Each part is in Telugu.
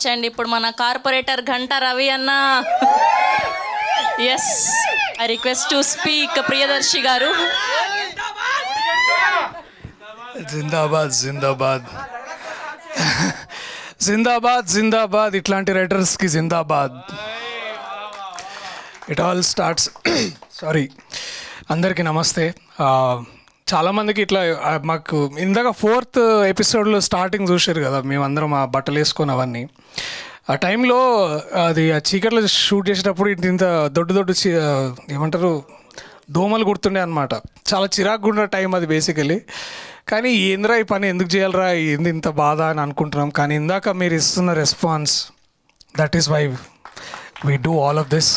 మచ్. అండ్ ఇప్పుడు మన కార్పొరేటర్ ఘంటా రవి అన్న, yes, I request to speak Priyadarshi గారు. జిందాబాద్ జిందాబాద్ జిందాబాద్ జిందాబాద్. ఇట్లాంటి రైటర్స్కి జిందాబాద్. ఇట్ ఆల్ స్టార్ట్స్ సారీ, అందరికీ నమస్తే. చాలామందికి ఇట్లా మాకు ఇందాక 4th ఎపిసోడ్లో స్టార్టింగ్ చూసారు కదా, మేమందరం ఆ బట్టలు వేసుకొని అవన్నీ. ఆ టైంలో అది ఆ చీకట్లో షూట్ చేసేటప్పుడు ఇంత దొడ్డు ఏమంటారు దోమలు గుర్తుండే అనమాట. చాలా చిరాకుగా ఉన్న టైం అది బేసికలీ. కానీ ఏంద్రా ఈ పని ఎందుకు చేయాలరా, ఏంది ఇంత బాధ అని అనుకుంటున్నాం. కానీ ఇందాక మీరు ఇస్తున్న response, that is why we do all of this.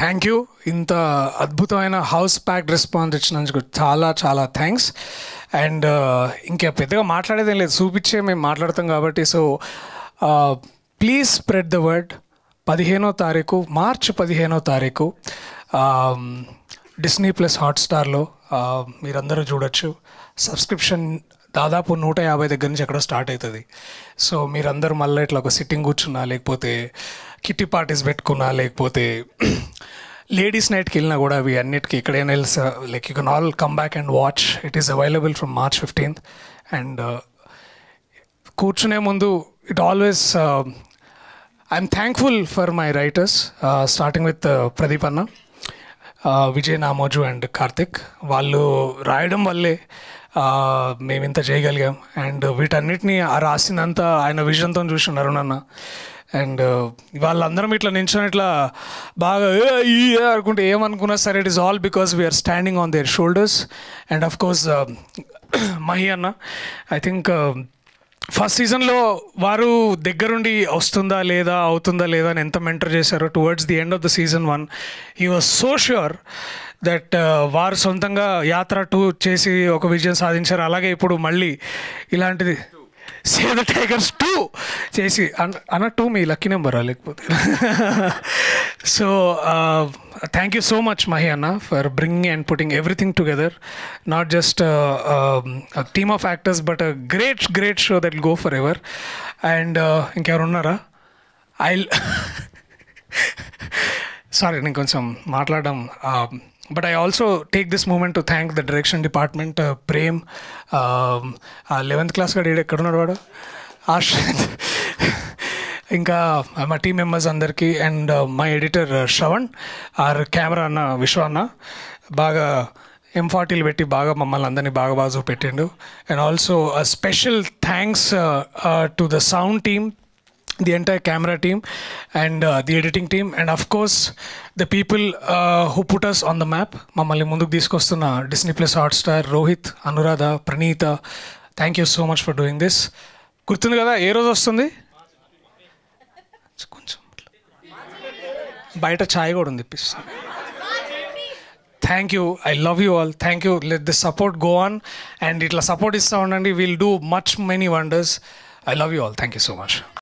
Thank you. ఇంత అద్భుతమైన హౌస్ ప్యాక్డ్ రెస్పాన్స్ ఇచ్చినందుకు చాలా చాలా థ్యాంక్స్. అండ్ ఇంకా పెద్దగా మాట్లాడేదేం లేదు, చూపించే మేము మాట్లాడతాం కాబట్టి. So please spread the word. 15వ తారీఖు, మార్చి 15వ తారీఖు డిస్నీ ప్లస్ హాట్స్టార్లో మీరందరూ చూడొచ్చు. సబ్స్క్రిప్షన్ దాదాపు 150 దగ్గర నుంచి ఎక్కడో స్టార్ట్ అవుతుంది. సో మీరందరూ మళ్ళీ ఇట్లా ఒక సిట్టింగ్ కూర్చున్నా, లేకపోతే కిట్టి పార్టీస్ పెట్టుకున్నా, లేకపోతే లేడీస్ నైట్కి వెళ్ళినా కూడా అవి అన్నిటికీ ఎక్కడైనా వెళ్ళి like you can all come back and watch. It is available from March 15th. And కూర్చునే ముందు it always I'm thankful for my writers, starting with Pradeep అన్న, విజయ్ నామోజు అండ్ కార్తిక్. వాళ్ళు రాయడం వల్లే మేము ఇంత చేయగలిగాం. అండ్ వీటన్నిటిని రాసినంత ఆయన విజన్తో చూస్తున్నారు అన్న. అండ్ వాళ్ళందరం ఇట్లా నించొని ఇట్లా బాగా అనుకుంటే ఏమనుకున్నా సరే, it is all because we're standing on their shoulders. And of course Mahi అన్న, ఐ థింక్ ఫస్ట్ సీజన్లో వారు దగ్గరుండి వస్తుందా లేదా, అవుతుందా లేదా అని ఎంత మెంటర్ చేశారో. Towards the end of the season 1 he was so sure that వారు సొంతంగా యాత్ర 2 చేసి ఒక విజయం సాధించారు. అలాగే ఇప్పుడు మళ్ళీ ఇలాంటిది సేవ్ ద టైగర్స్ 2 చేసి అన్న 2 మీ లక్కీ నెంబరా లేకపోతే. So thank you so much Mahi అన్న for bringing and putting everything together. Not just team of actors but great show that will go forever. అండ్ ఇంకెవరు ఉన్నారా? సారీ నేను కొంచెం మాట్లాడడం, but I also take this moment to thank the direction department, Prem, 11th class ga dede ekkadunadu vaadu, Ashrit, ఇంకా మా టీమ్ మెంబర్స్ అందరికీ. And my editor Shravan, our camera అన్న విశ్వ అన్న బాగా M40 పెట్టి బాగా మమ్మల్ని అందరినీ బాగా చూపెట్టిండు. And also special thanks to the sound team, the entire camera team, and the editing team, and of course the people who put us on the map. Mammalni munduku తీసుకొస్తున్న Disney Plus Hotstar, Rohit, Anuradha, Praneetha, thank you so much for doing this. గుర్తుంది కదా ఏ రోజు వస్తుంది? కొంచెం బయట ఛాయ్ కూడా ఉంది ఇప్పిస్తాను. Thank you, I love you all. Thank you. Let this support go on, and ఇట్లా సపోర్ట్ ఇస్తూ ఉండండి. Will do much many wonders. I love you all. Thank you so much.